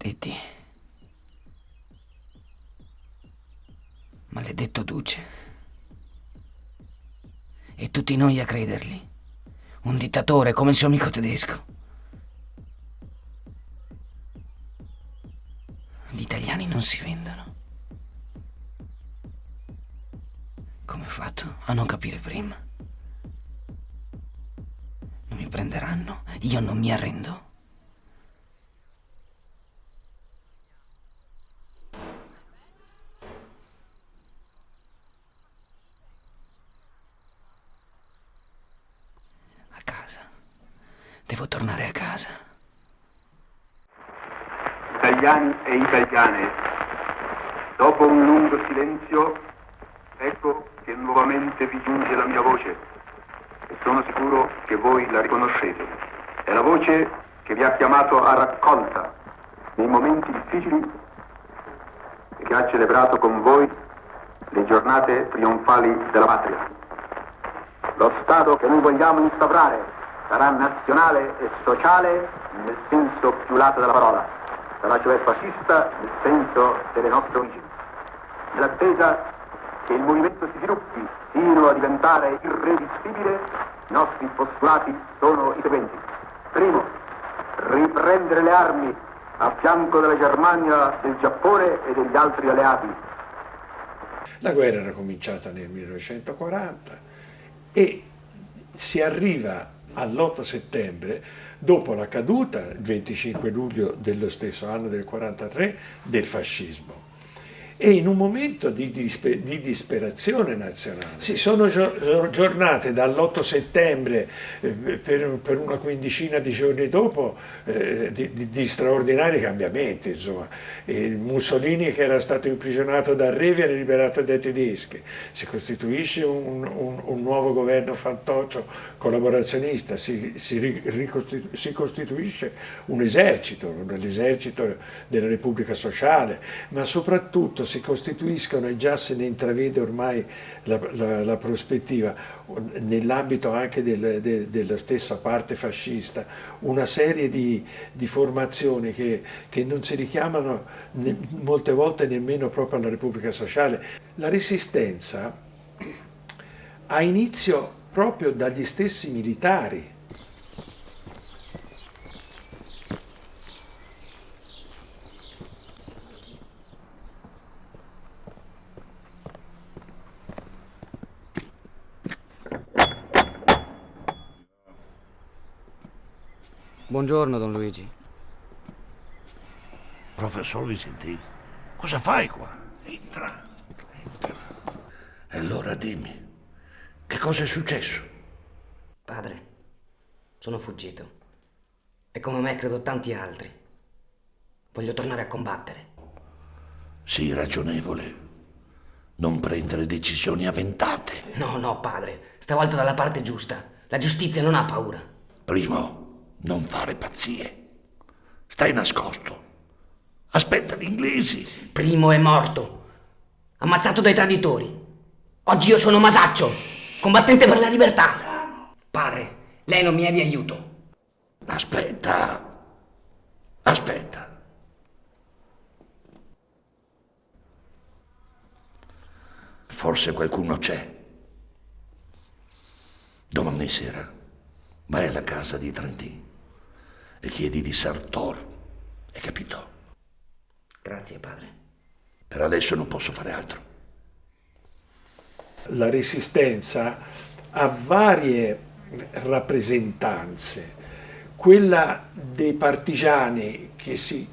Maledetti. Maledetto Duce. E tutti noi a credergli. Un dittatore come il suo amico tedesco. Gli italiani non si vendono. Come ho fatto a non capire prima? Non mi prenderanno, io non mi arrendo. A casa. Devo tornare a casa. Italiani e italiane, dopo un lungo silenzio, ecco che nuovamente vi giunge la mia voce e sono sicuro che voi la riconoscete. È la voce che vi ha chiamato a raccolta nei momenti difficili e che ha celebrato con voi le giornate trionfali della patria. Lo Stato che noi vogliamo instaurare sarà nazionale e sociale nel senso più lato della parola. Sarà cioè fascista nel senso delle nostre origini. Nell'attesa che il movimento si sviluppi fino a diventare irresistibile, i nostri postulati sono i seguenti. Primo, riprendere le armi a fianco della Germania, del Giappone e degli altri alleati. La guerra era cominciata nel 1940 e si arriva all'8 settembre dopo la caduta, il 25 luglio dello stesso anno del 43, del fascismo. E in un momento di disperazione nazionale. Sì, sono giornate dall'8 settembre per una quindicina di giorni dopo di straordinari cambiamenti. Insomma. Mussolini, che era stato imprigionato da re, viene liberato dai tedeschi. Si costituisce un nuovo governo fantoccio collaborazionista, si costituisce un esercito, l'esercito della Repubblica Sociale, ma soprattutto si costituiscono, e già se ne intravede ormai la prospettiva, nell'ambito anche della stessa parte fascista, una serie di formazioni che non si richiamano molte volte nemmeno proprio alla Repubblica Sociale. La resistenza ha inizio proprio dagli stessi militari. Buongiorno, Don Luigi. Professor Vicenti, cosa fai qua? Entra. E allora dimmi, che cosa è successo? Padre, sono fuggito. E come me credo tanti altri. Voglio tornare a combattere. Sii ragionevole. Non prendere decisioni avventate. No, padre. Stavolta dalla parte giusta. La giustizia non ha paura. Primo, non fare pazzie. Stai nascosto. Aspetta gli inglesi. Primo è morto. Ammazzato dai traditori. Oggi io sono Masaccio, combattente per la libertà. Padre, lei non mi è di aiuto. Aspetta. Forse qualcuno c'è. Domani sera vai alla casa di Trentin e chiedi di Sartor. Hai capito? Grazie, padre. Per adesso non posso fare altro. La resistenza ha varie rappresentanze. Quella dei partigiani che si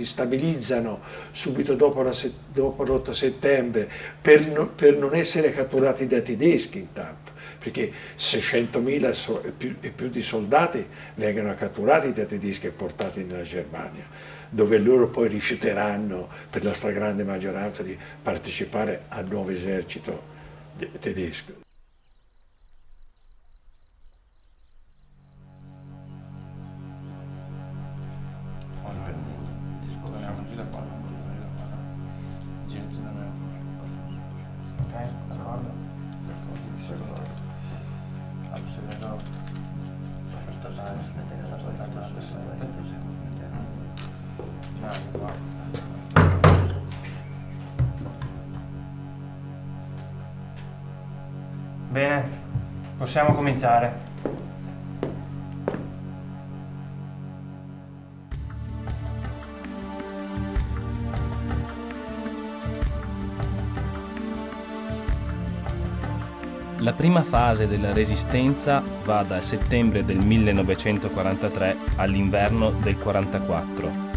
stabilizzano subito dopo l'8 settembre per non essere catturati dai tedeschi intanto, perché 600.000 e più di soldati vengono catturati dai tedeschi e portati nella Germania, dove loro poi rifiuteranno per la stragrande maggioranza di partecipare al nuovo esercito tedesco. Bene, possiamo cominciare. La prima fase della Resistenza va dal settembre del 1943 all'inverno del 44.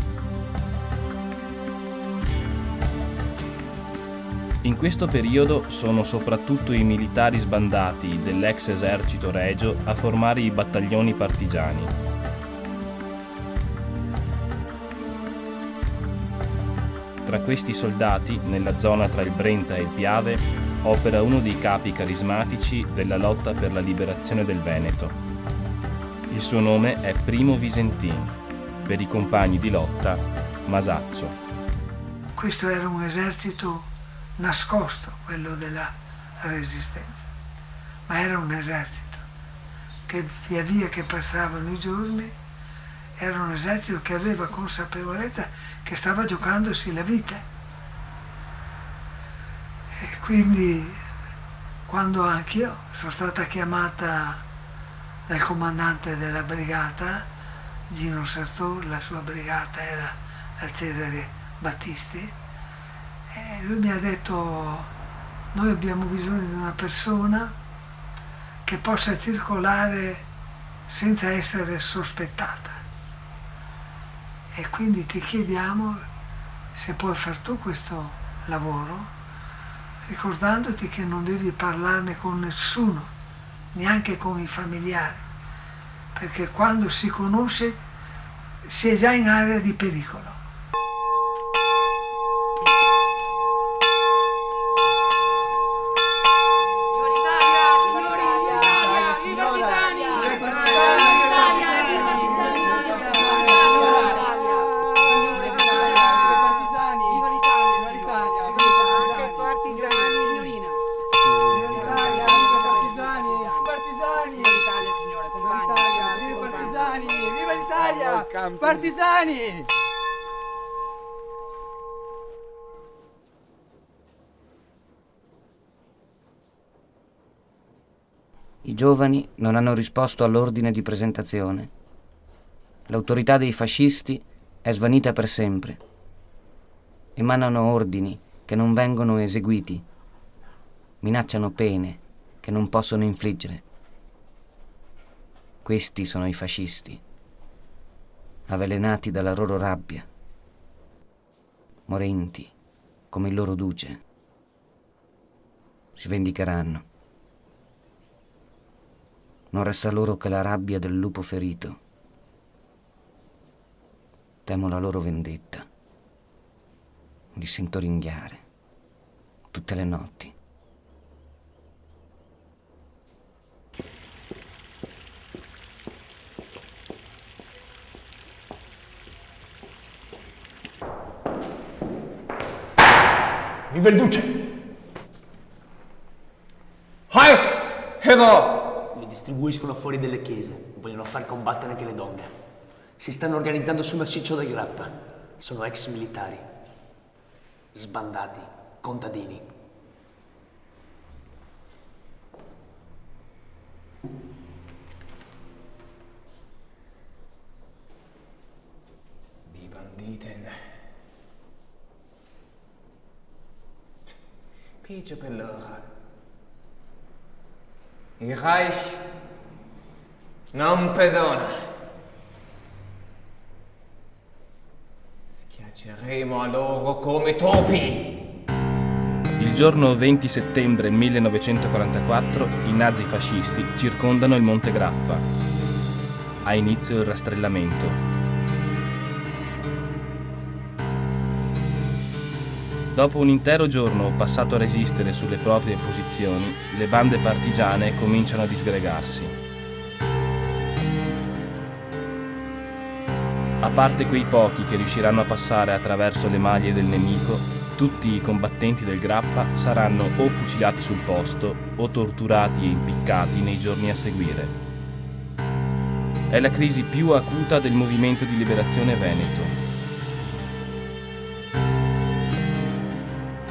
In questo periodo sono soprattutto i militari sbandati dell'ex esercito regio a formare i battaglioni partigiani. Tra questi soldati, nella zona tra il Brenta e il Piave, opera uno dei capi carismatici della lotta per la liberazione del Veneto. Il suo nome è Primo Visentin, per i compagni di lotta Masaccio. Questo era un esercito nascosto, quello della Resistenza, ma era un esercito che via via che passavano i giorni era un esercito che aveva consapevolezza che stava giocandosi la vita. E quindi quando anch'io sono stata chiamata dal comandante della brigata, Gino Sartor, la sua brigata era la Cesare Battisti, e lui mi ha detto: noi abbiamo bisogno di una persona che possa circolare senza essere sospettata, e quindi ti chiediamo se puoi far tu questo lavoro, ricordandoti che non devi parlarne con nessuno, neanche con i familiari, perché quando si conosce si è già in area di pericolo. Partigiani! I giovani non hanno risposto all'ordine di presentazione. L'autorità dei fascisti è svanita per sempre. Emanano ordini che non vengono eseguiti. Minacciano pene che non possono infliggere. Questi sono i fascisti, avvelenati dalla loro rabbia, morenti come il loro duce. Si vendicheranno. Non resta loro che la rabbia del lupo ferito. Temo la loro vendetta. Li sento ringhiare tutte le notti. Viva il duce! Hai! Hero! Li distribuiscono fuori delle chiese, vogliono far combattere anche le donne. Si stanno organizzando sul massiccio del Grappa. Sono ex militari, sbandati, contadini. Die Banditen. Peggio per loro. Il Reich non perdona. Schiacceremo a loro come topi. Il giorno 20 settembre 1944 i nazi fascisti circondano il Monte Grappa. Ha inizio il rastrellamento. Dopo un intero giorno passato a resistere sulle proprie posizioni, le bande partigiane cominciano a disgregarsi. A parte quei pochi che riusciranno a passare attraverso le maglie del nemico, tutti i combattenti del Grappa saranno o fucilati sul posto o torturati e impiccati nei giorni a seguire. È la crisi più acuta del movimento di liberazione veneto.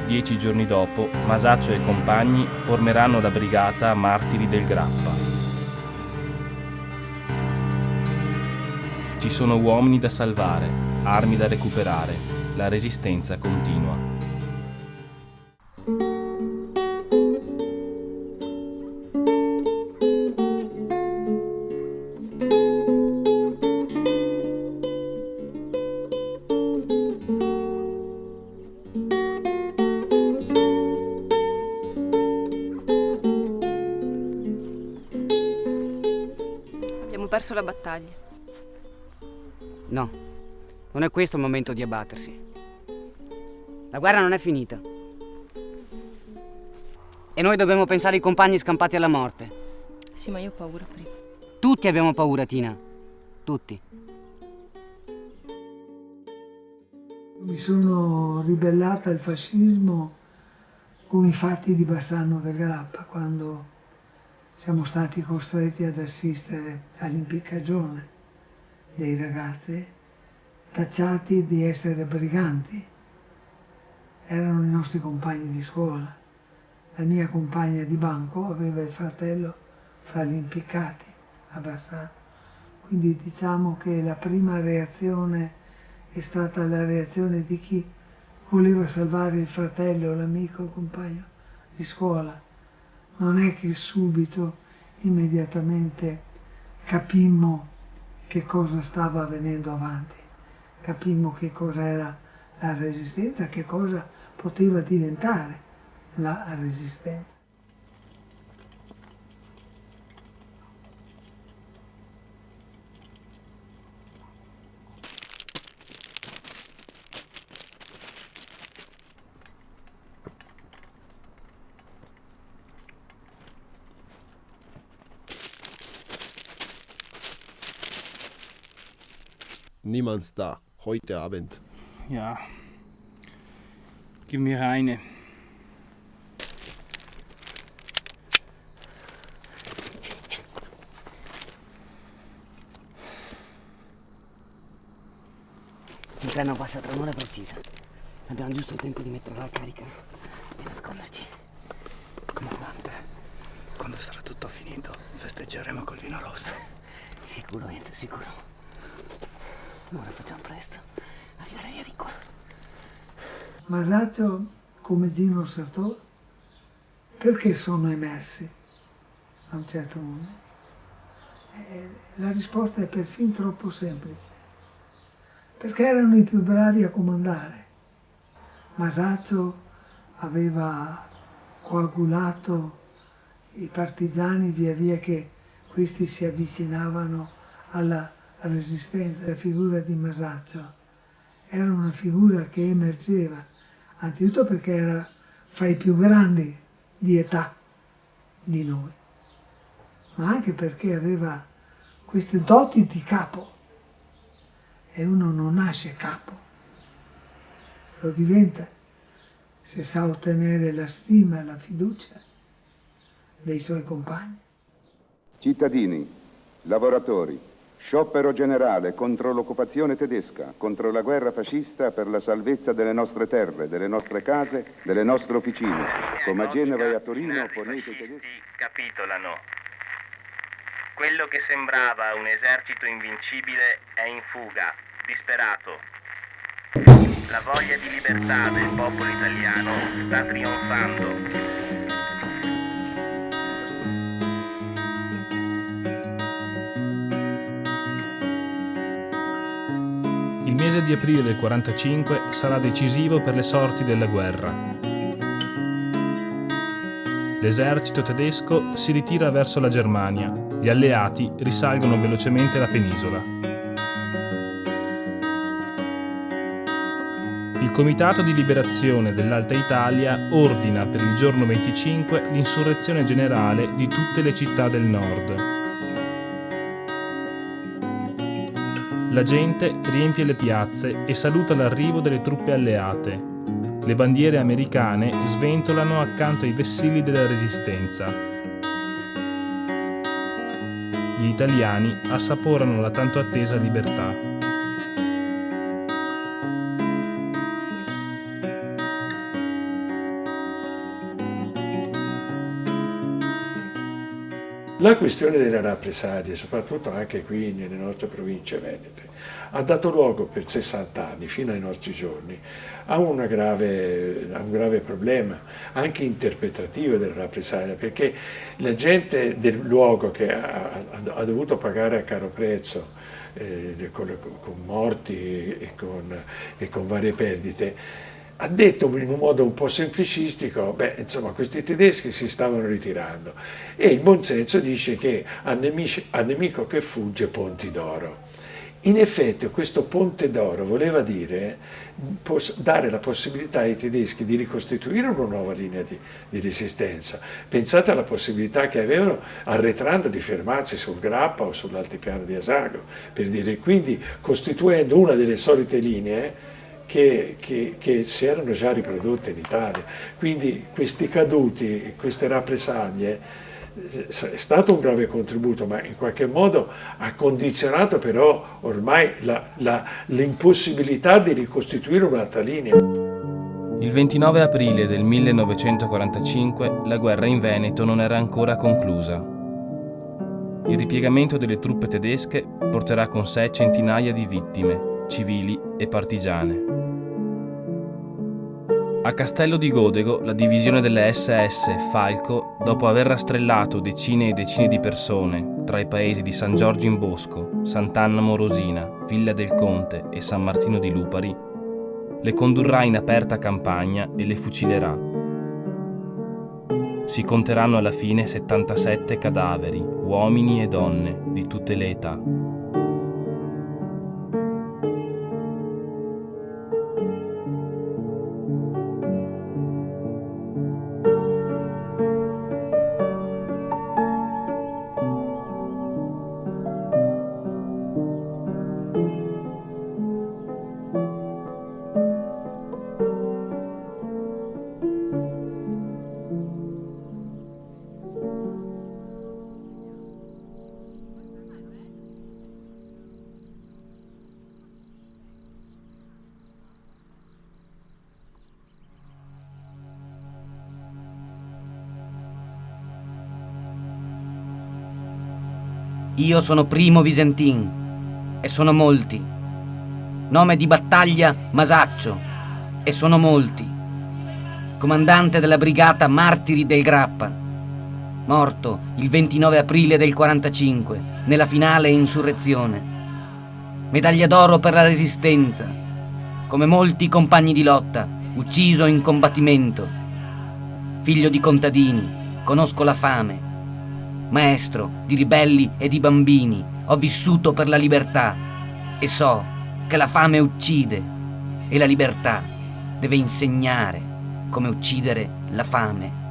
10 giorni dopo, Masaccio e compagni formeranno la brigata Martiri del Grappa. Ci sono uomini da salvare, armi da recuperare, la resistenza continua. Abbiamo perso la battaglia. No, non è questo il momento di abbattersi. La guerra non è finita. E noi dobbiamo pensare ai compagni scampati alla morte. Sì, ma io ho paura prima. Tutti abbiamo paura, Tina. Tutti. Mi sono ribellata al fascismo con i fatti di Bassano del Grappa, quando siamo stati costretti ad assistere all'impiccagione dei ragazzi tacciati di essere briganti. Erano i nostri compagni di scuola. La mia compagna di banco aveva il fratello fra gli impiccati a Bassano. Quindi diciamo che la prima reazione è stata la reazione di chi voleva salvare il fratello, l'amico, il compagno di scuola. Non è che subito, immediatamente, capimmo che cosa stava avvenendo avanti, capimmo che cosa era la resistenza, che cosa poteva diventare la resistenza. Niemand's da, heute Abend. Ja. Gib mir eine. Il treno passa tra un'ora precisa. Abbiamo giusto il tempo di mettere la carica e nasconderci. Comandante, quando sarà tutto finito, festeggeremo col vino rosso. Sicuro, Enzo, sicuro. Ora facciamo presto a tirare via di qua. Masaccio, come Gino Sartor, perché sono emersi a un certo momento? La risposta è perfino troppo semplice. Perché erano i più bravi a comandare. Masaccio aveva coagulato i partigiani via via che questi si avvicinavano alla resistenza. La figura di Masaccio era una figura che emergeva, anzitutto perché era fra i più grandi di età di noi, ma anche perché aveva queste doti di capo. E uno non nasce capo, lo diventa se sa ottenere la stima e la fiducia dei suoi compagni. Cittadini, lavoratori, sciopero generale contro l'occupazione tedesca, contro la guerra fascista per la salvezza delle nostre terre, delle nostre case, delle nostre officine. Come a Genova e a Torino ponete i tedeschi. Capitolano. Quello che sembrava un esercito invincibile è in fuga, disperato. La voglia di libertà del popolo italiano sta trionfando. Il mese di aprile del 45 sarà decisivo per le sorti della guerra. L'esercito tedesco si ritira verso la Germania, gli alleati risalgono velocemente la penisola. Il Comitato di Liberazione dell'Alta Italia ordina per il giorno 25 l'insurrezione generale di tutte le città del nord. La gente riempie le piazze e saluta l'arrivo delle truppe alleate. Le bandiere americane sventolano accanto ai vessilli della Resistenza. Gli italiani assaporano la tanto attesa libertà. La questione delle rappresaglie, soprattutto anche qui nelle nostre province venete, ha dato luogo per 60 anni, fino ai nostri giorni, a un grave problema, anche interpretativo della rappresaglia, perché la gente del luogo che ha dovuto pagare a caro prezzo, con morti e con varie perdite, ha detto in un modo un po' semplicistico, insomma, questi tedeschi si stavano ritirando, e il buonsenso dice che al nemico che fugge ponti d'oro. In effetti questo ponte d'oro voleva dire dare la possibilità ai tedeschi di ricostituire una nuova linea di resistenza. Pensate alla possibilità che avevano, arretrando, di fermarsi sul Grappa o sull'altipiano di Asago, per dire, quindi costituendo una delle solite linee che si erano già riprodotte in Italia. Quindi questi caduti, queste rappresaglie, è stato un grave contributo, ma in qualche modo ha condizionato però ormai l'impossibilità di ricostituire un'altra linea. Il 29 aprile del 1945 la guerra in Veneto non era ancora conclusa. Il ripiegamento delle truppe tedesche porterà con sé centinaia di vittime, civili e partigiane. A Castello di Godego, la divisione delle SS Falco, dopo aver rastrellato decine e decine di persone tra i paesi di San Giorgio in Bosco, Sant'Anna Morosina, Villa del Conte e San Martino di Lupari, le condurrà in aperta campagna e le fucilerà. Si conteranno alla fine 77 cadaveri, uomini e donne, di tutte le età. Io sono Primo Visentin, e sono molti. Nome di battaglia Masaccio, e sono molti. Comandante della brigata Martiri del Grappa, morto il 29 aprile del 45 nella finale insurrezione. Medaglia d'oro per la Resistenza, come molti compagni di lotta, ucciso in combattimento. Figlio di contadini, conosco la fame. Maestro di ribelli e di bambini, ho vissuto per la libertà e so che la fame uccide e la libertà deve insegnare come uccidere la fame.